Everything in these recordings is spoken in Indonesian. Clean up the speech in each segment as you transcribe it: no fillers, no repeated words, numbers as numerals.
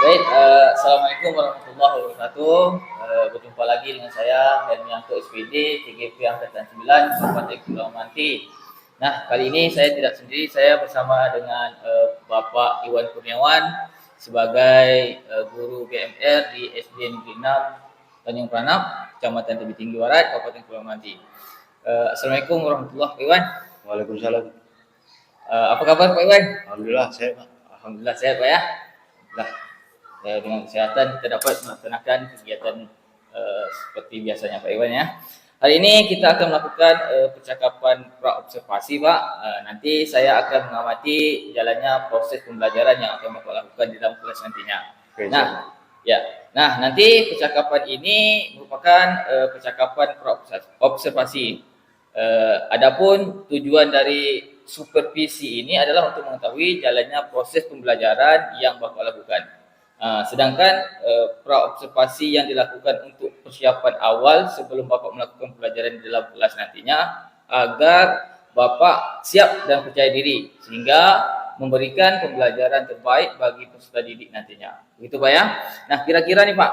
Baik, Assalamualaikum warahmatullahi wabarakatuh. Berjumpa lagi dengan saya Hermianto SPD TGP Angkatan 9 Kabupaten Kepulauan Meranti. Nah, kali ini saya tidak sendiri, saya bersama dengan Bapak Iwan Kurniawan sebagai guru BMR di SD Negeri 6 Tanjung Pranap, Kecamatan Tebing Tinggi Barat, Kabupaten Kepulauan Meranti. Assalamualaikum warahmatullahi wabarakatuh, Pak Iwan. Waalaikumsalam. Apa kabar Pak Iwan? Alhamdulillah sehat, Pak. Alhamdulillah sehat Pak ya. Nah, dengan kesehatan kita dapat melaksanakan kegiatan seperti biasanya Pak Iwan ya. Hari ini kita akan melakukan percakapan pra-observasi Pak. Nanti saya akan mengamati jalannya proses pembelajaran yang akan Bapak lakukan di dalam kelas nantinya. Oke, Nah, ya. Nah, nanti percakapan ini merupakan percakapan pra-observasi. Adapun tujuan dari supervisi ini adalah untuk mengetahui jalannya proses pembelajaran yang Bapak lakukan. Sedangkan pra-observasi yang dilakukan untuk persiapan awal sebelum Bapak melakukan pelajaran di dalam kelas nantinya agar Bapak siap dan percaya diri sehingga memberikan pembelajaran terbaik bagi peserta didik nantinya. Begitu Pak ya. Nah, kira-kira nih Pak,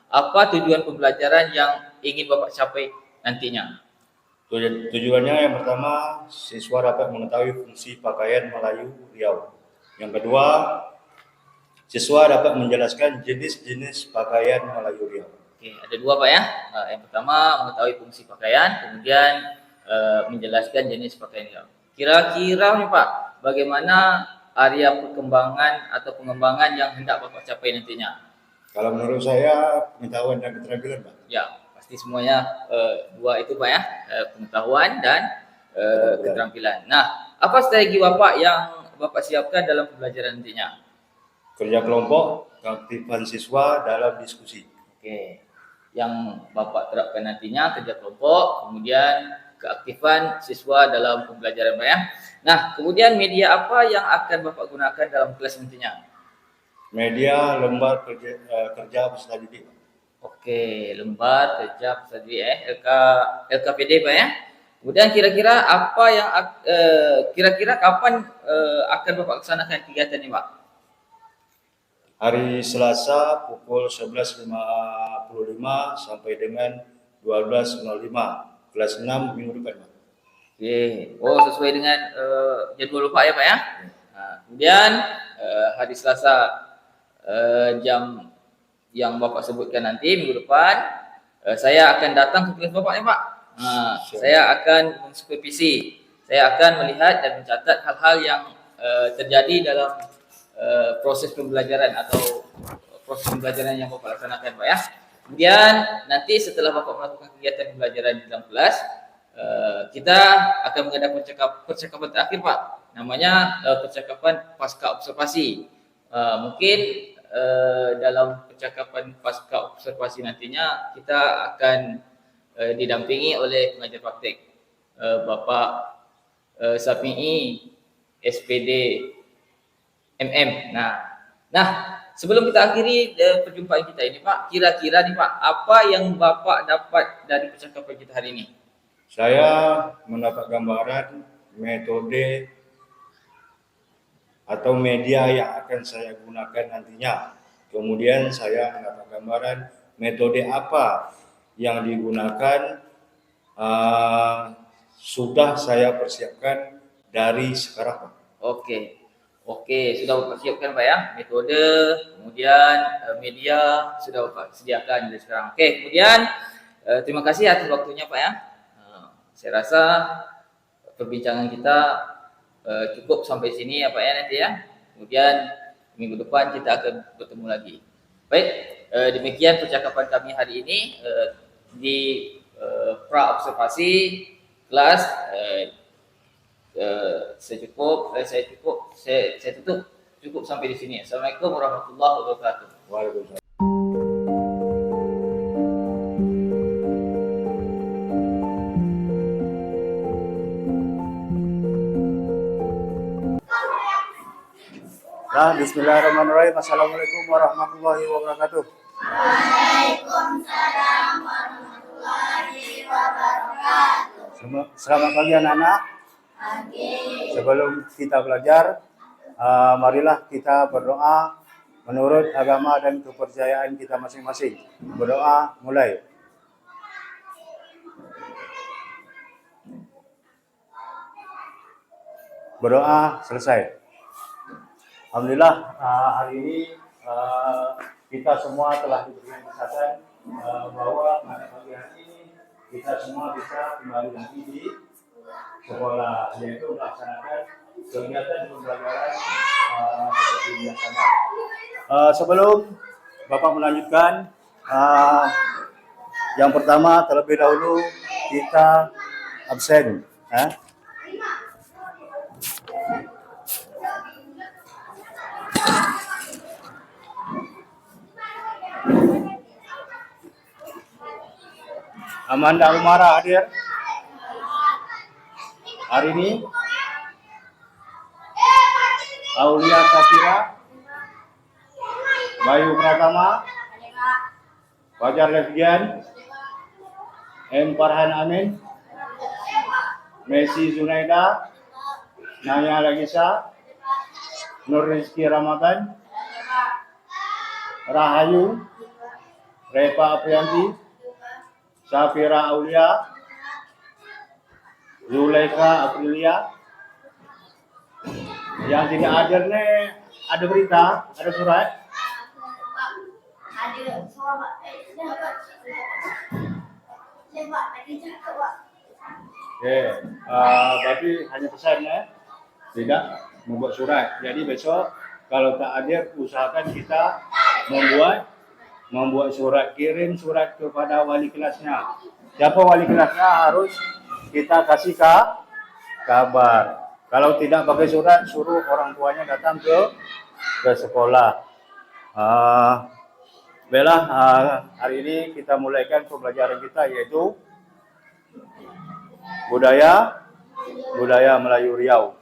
apa tujuan pembelajaran yang ingin Bapak capai nantinya? Tujuannya yang pertama, siswa dapat mengetahui fungsi pakaian Melayu Riau. Yang kedua, siswa dapat menjelaskan jenis-jenis pakaian Melayu Riau. Oke, ada dua Pak ya. Yang pertama mengetahui fungsi pakaian, kemudian menjelaskan jenis pakaian Riau. Kira-kira nih Pak, bagaimana area perkembangan atau pengembangan yang hendak Bapak capai nantinya? Kalau menurut saya, pengetahuan dan keterampilan, Pak. Ya, pasti semuanya dua itu Pak ya, pengetahuan dan keterampilan. Nah, apa strategi Bapak yang Bapak siapkan dalam pembelajaran nantinya? Kerja kelompok, keaktifan siswa dalam diskusi. Oke, yang Bapak terapkan nantinya kerja kelompok, kemudian keaktifan siswa dalam pembelajaran Pak ya. Nah, kemudian media apa yang akan Bapak gunakan dalam kelas nantinya? Media lembar kerja peserta didik. Oke, lembar kerja peserta didik LKPD Pak ya. Kemudian kira-kira apa yang kira-kira kapan akan Bapak laksanakan kegiatan ini Pak? Hari Selasa pukul 11.55 sampai dengan 12.05, kelas 6 minggu depan, Pak. Oke, oh sesuai dengan jadwal Pak ya Pak ya. Nah, kemudian hari Selasa jam yang Bapak sebutkan nanti minggu depan, saya akan datang ke kelas Bapak ya Pak. Nah, saya akan mensupervisi, saya akan melihat dan mencatat hal-hal yang terjadi dalam proses pembelajaran atau proses pembelajaran yang Bapak laksanakan Pak ya. Kemudian nanti setelah Bapak melakukan kegiatan pembelajaran di dalam kelas, kita akan mengadakan percakapan terakhir Pak, namanya percakapan pasca observasi. Mungkin dalam percakapan pasca observasi nantinya kita akan didampingi oleh pengajar praktek Bapak Safi'i SPD MM. Nah, sebelum kita akhiri perjumpaan kita ini Pak, kira-kira nih Pak, apa yang Bapak dapat dari percakapan kita hari ini? Saya mendapat gambaran metode atau media yang akan saya gunakan nantinya. Kemudian saya mendapat gambaran metode apa yang digunakan sudah saya persiapkan dari sekarang, Pak. Oke, sudah Bapak siapkan Pak ya, metode, kemudian media sudah Bapak sediakan dari sekarang. Oke, kemudian terima kasih atas waktunya Pak ya. Saya rasa perbincangan kita cukup sampai sini ya Pak ya nanti ya. Kemudian minggu depan kita akan bertemu lagi. Baik, demikian percakapan kami hari ini di pra-observasi kelas. Saya tutup cukup sampai di sini. Assalamualaikum warahmatullahi wabarakatuh. Waalaikumsalam. Nah, bismillahirrahmanirrahim. Assalamualaikum warahmatullahi wabarakatuh. Waalaikumsalam warahmatullahi wabarakatuh. Selamat pagi anak-anak. Pagi. Sebelum kita belajar, marilah kita berdoa menurut agama dan kepercayaan kita masing-masing. Berdoa mulai. Berdoa selesai. Alhamdulillah hari ini kita semua telah diberikan kesempatan bahwa pada pagi hari ini kita semua bisa kembali lagi di sekolah, yaitu melaksanakan kegiatan pembelajaran seperti biasa. Sebelum Bapak melanjutkan, yang pertama terlebih dahulu kita absen. Amanda Umara hadir hari ini. Aulia Safira, Bayu Pratama, Fajar Lefgian, M. Farhan Amin, Messi Zunaida, Naya Lagisa, Nur Rizki Ramadan, Rahayu, Repa Aprianti, Safira Aulia, Zuleika Aprilia. Yang tidak hadir nih, ada berita, ada surat. Oke, berarti hanya pesan ya, tidak membuat surat. Jadi besok kalau tak hadir, usahakan kita membuat surat, kirim surat kepada wali kelasnya. Siapa wali kelasnya harus kita kasih kabar. Kalau tidak pakai surat, suruh orang tuanya datang ke sekolah. Baiklah, hari ini kita mulaikan pembelajaran kita, yaitu budaya Melayu Riau.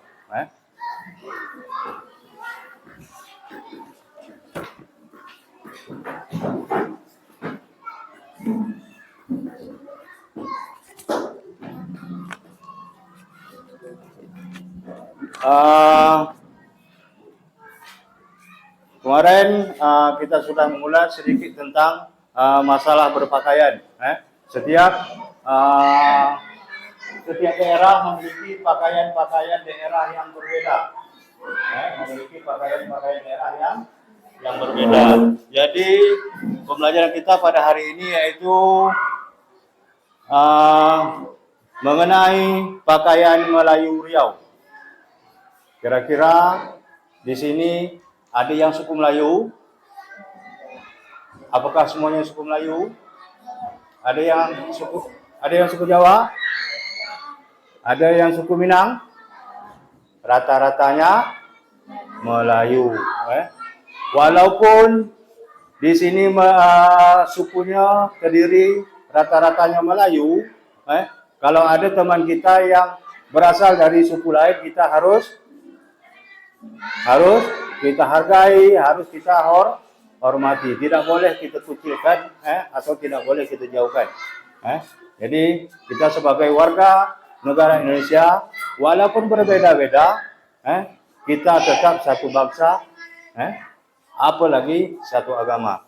Kemarin kita sudah mengulas sedikit tentang masalah berpakaian. Setiap daerah memiliki pakaian-pakaian daerah yang berbeda. Memiliki pakaian-pakaian daerah yang berbeda. Jadi pembelajaran kita pada hari ini yaitu mengenai pakaian Melayu Riau. Kira-kira di sini ada yang suku Melayu? Apakah semuanya suku Melayu? Ada yang suku Jawa? Ada yang suku Minang? Rata-ratanya Melayu. Walaupun di sini sukunya terdiri rata-ratanya Melayu, kalau ada teman kita yang berasal dari suku lain, kita harus kita hargai, harus kita hormati. Tidak boleh kita kucilkan atau tidak boleh kita jauhkan. Jadi kita sebagai warga negara Indonesia, walaupun berbeda-beda, kita tetap satu bangsa, apalagi satu agama.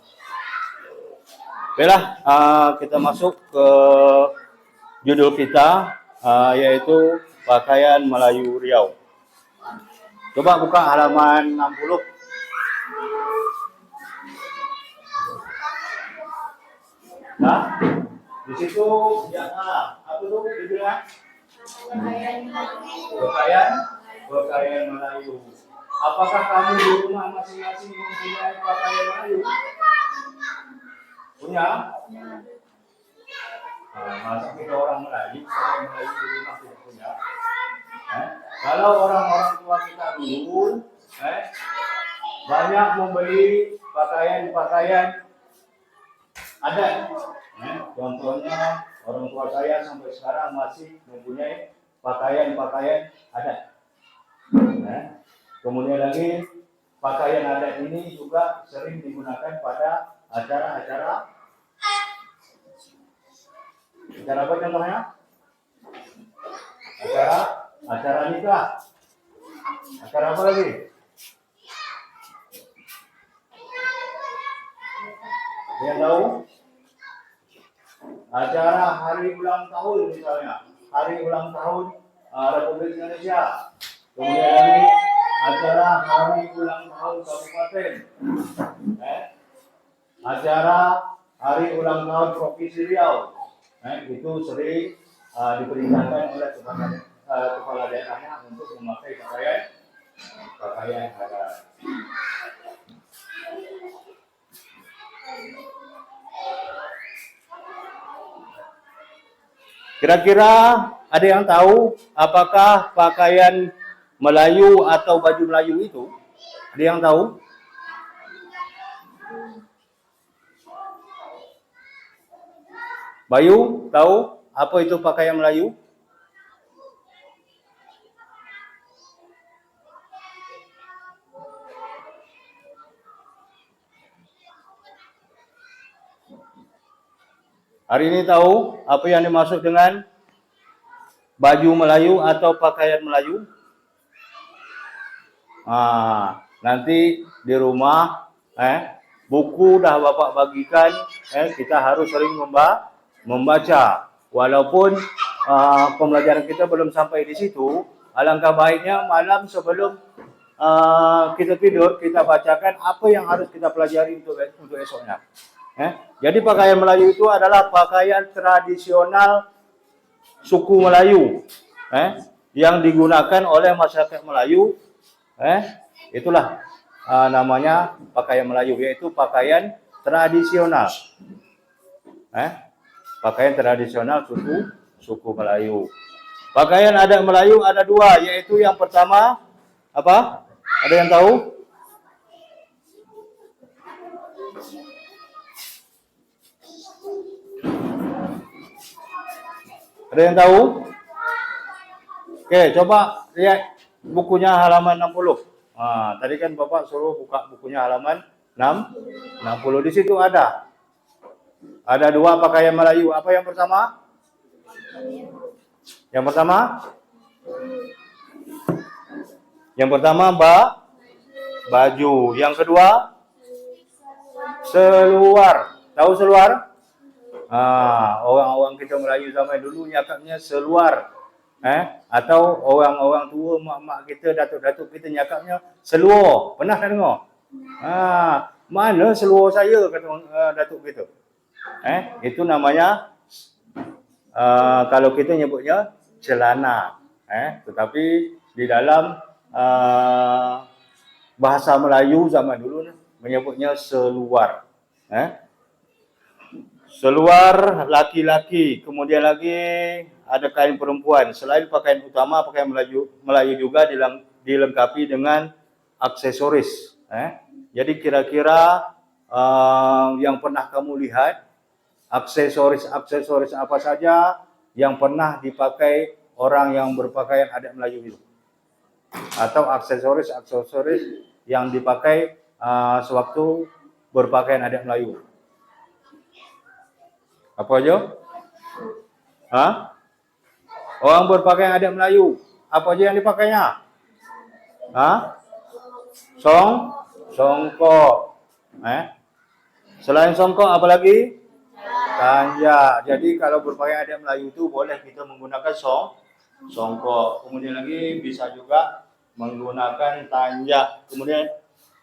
Baiklah, kita masuk ke judul kita, yaitu pakaian Melayu Riau. Coba buka halaman 60. Nah, di situ ya, apa tuh judulnya? Pakaian Melayu. Apakah kamu di rumah masing-masing mempunyai pakaian Melayu? Punya? Masa kita orang Melayu, pakaian Melayu di rumah tidak punya? Kalau orang-orang tua kita dulu banyak membeli pakaian-pakaian adat. Contohnya orang tua saya sampai sekarang masih mempunyai pakaian-pakaian adat. Kemudian lagi pakaian adat ini juga sering digunakan pada acara-acara apa contohnya? Acara nikah. Acara apa lagi? Yang tahu? Acara hari ulang tahun misalnya, hari ulang tahun Republik Indonesia. Kemudian lagi acara hari ulang tahun kabupaten. Acara hari ulang tahun Provinsi Riau. Itu sering diperintahkan oleh kepala daerahnya untuk memakai pakaian adat. Kira-kira ada yang tahu apakah pakaian Melayu atau baju Melayu itu? Ada yang tahu? Bayu, tahu apa itu pakaian Melayu? Hari ini tahu apa yang dimaksud dengan baju Melayu atau pakaian Melayu? Nanti di rumah, buku dah Bapak bagikan, kita harus sering membaca. Walaupun pembelajaran kita belum sampai di situ, alangkah baiknya malam sebelum kita tidur, kita bacakan apa yang harus kita pelajari untuk esoknya. Jadi pakaian Melayu itu adalah pakaian tradisional suku Melayu, yang digunakan oleh masyarakat Melayu. Itulah namanya pakaian Melayu, yaitu pakaian tradisional. Pakaian tradisional suku Melayu. Pakaian adat Melayu ada dua, yaitu yang pertama apa? Ada yang tahu? Ada yang tahu? Oke, coba lihat bukunya halaman 60. Tadi kan Bapak suruh buka bukunya halaman 60. Di situ ada dua pakaian Melayu. Apa yang pertama? Yang pertama baju. Yang kedua seluar. Tahu seluar? Orang-orang kita Melayu zaman dulu nyakapnya seluar. Atau orang-orang tua, mak-mak kita, datuk-datuk kita nyakapnya seluar. Pernah tak dengar? Mana seluar saya, kata datuk kita. Itu namanya kalau kita nyebutnya celana. Tetapi di dalam bahasa Melayu zaman dulu menyebutnya seluar. Seluar laki-laki, kemudian lagi ada kain perempuan. Selain pakaian utama, pakaian Melayu juga dilengkapi dengan aksesoris. Jadi kira-kira yang pernah kamu lihat, aksesoris apa saja yang pernah dipakai orang yang berpakaian adat Melayu itu? Atau aksesoris yang dipakai sewaktu berpakaian adat Melayu? Apa aja? Orang berpakaian adat Melayu, apa aja yang dipakainya? Songkok. Selain songkok apa lagi? Tanja. Jadi kalau berpakaian adat Melayu itu boleh kita menggunakan songkok. Kemudian lagi bisa juga menggunakan tanja. Kemudian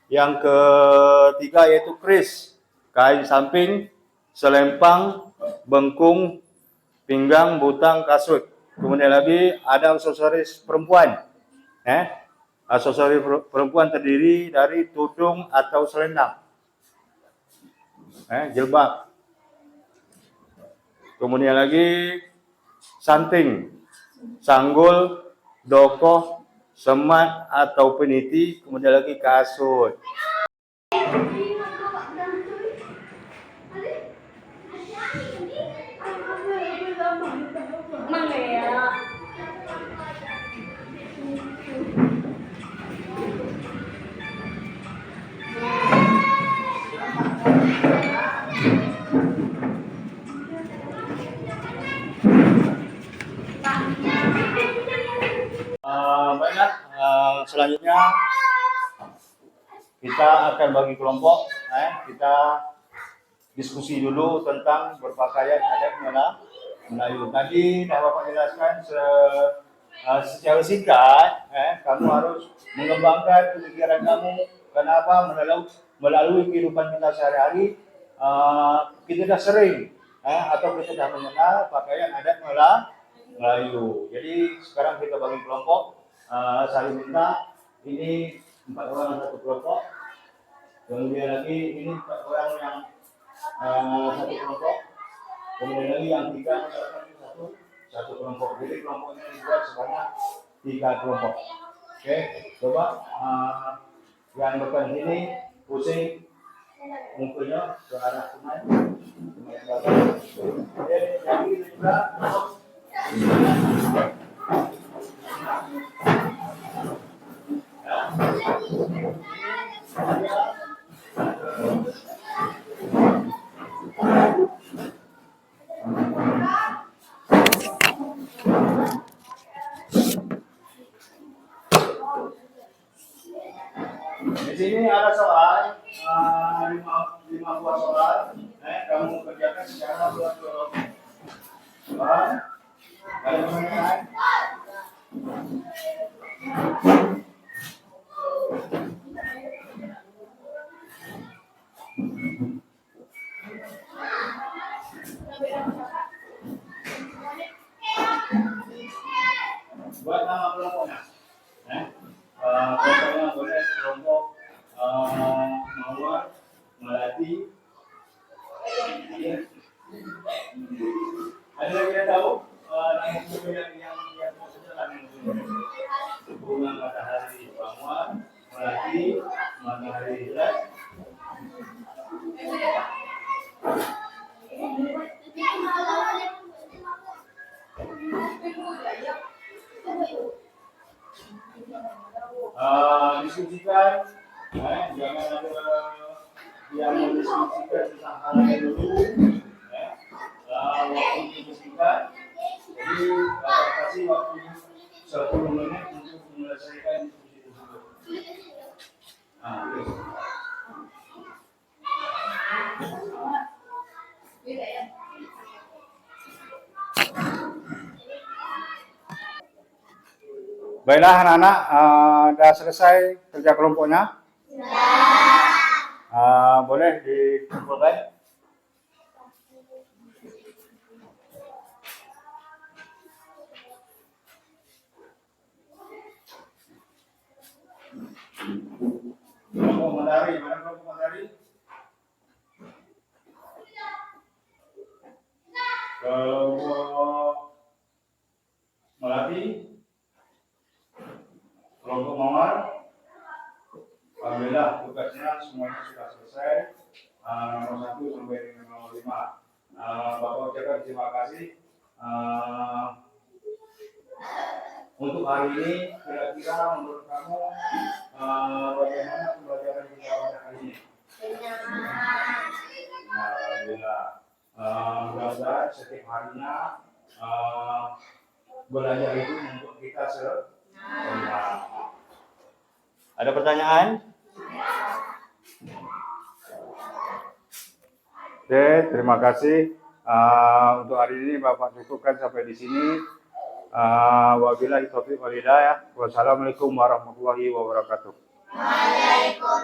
yang ketiga yaitu keris, kain samping, selempang, bengkung, pinggang, butang, kasut. Kemudian lagi ada aksesoris perempuan. Aksesoris perempuan terdiri dari tudung atau selendang, jilbab. Kemudian lagi santing, sanggul, dokoh, semat atau peniti. Kemudian lagi kasut. Baiklah, selanjutnya kita akan bagi kelompok. Kita diskusi dulu tentang berpakaian adat Melayu. Tadi dah Bapak jelaskan secara singkat, kamu harus mengembangkan pemikiran kamu. Kenapa? Melalui kehidupan kita sehari-hari, kita dah sering atau kita dah mengenal pakaian adat Melayu. Jadi sekarang kita bagi kelompok, saling minta. Ini 4 orang satu kelompok. Kemudian lagi ini 4 orang yang satu kelompok. Kemudian lagi yang 3 satu kelompok. Jadi kelompoknya dibuat sebanyak 3 kelompok. Oke, coba yang depan ini pusing mukanya ke arah sungai. Oke, yang ini juga. Di sini ada soal, 5 buah soal. Kamu kerjakan secara kelompok. Ada pertanyaan? Buat nama kelompoknya. Kelompoknya boleh kelompok Mawar, Melati. Ada lagi yang tahu nama kelompok yang maksudnya kan bunga matahari Mawar, Melati, matahari jelas. Diskusikan, jangan ada yang mendiskusikan tentang hal yang dulu. Waktu diskusikan, jadi kasih waktu 10 menit untuk menyelesaikan diskusi tersebut. Baiklah anak-anak, dah selesai kerja kelompoknya? Boleh dikumpulkan? Kelompok Matahari, mana kelompok Matahari? Kelompok Melati? Kelompok Mawar? Alhamdulillah tugasnya semuanya sudah selesai. Nomor 1 sampai dengan nomor 5. Bapak ucapkan terima kasih. Untuk hari ini, kira-kira menurut kamu bagaimana pembelajaran kita pada hari ini? Alhamdulillah. Mudah-mudahan setiap harinya belajar itu untuk kita Ada pertanyaan? Oke, terima kasih. Untuk hari ini Bapak cukupkan sampai di sini. Wabillahi taufiq wal hidayah. Wassalamualaikum warahmatullahi wabarakatuh. Waalaikumsalam.